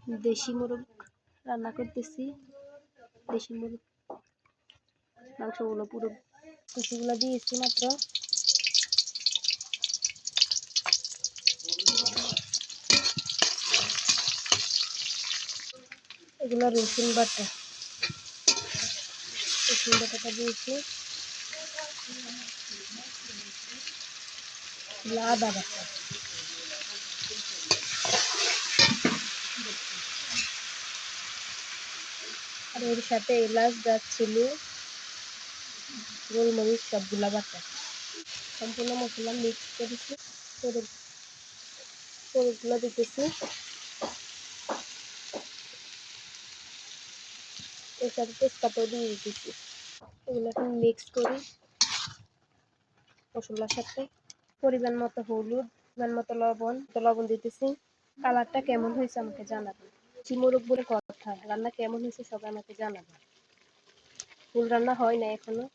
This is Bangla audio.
দেশি মোরগ রান্না করতেছি। দেশি মোরগ মাংসগুলো পুরো কুচিগুলো দিয়েছি মাত্র। এগুলো রসুন বাটাটা দিয়েছি। আদা বাটা, আর এর সাথে এলাচ, দারচিনি, গোলমরিচ সবগুলা বাটা সম্পূর্ণ মশলা মিক্স করেছি। মোরগগুলো দিতেছি। এর সাথে তেজপাতাও দিয়ে দিতেছি। এগুলো এখন মিক্স করি মশলার সাথে। পরিমাণ মতো হলুদ, পরিমাণ মতো লবণ দিতেছি। কালারটা কেমন হয়েছে আমাকে জানাবেন। মোরগ বলে কথা, রান্না কেমন হয়েছে সবাই আমাকে জানাবেন। ফুল রান্না হয় না এখনো।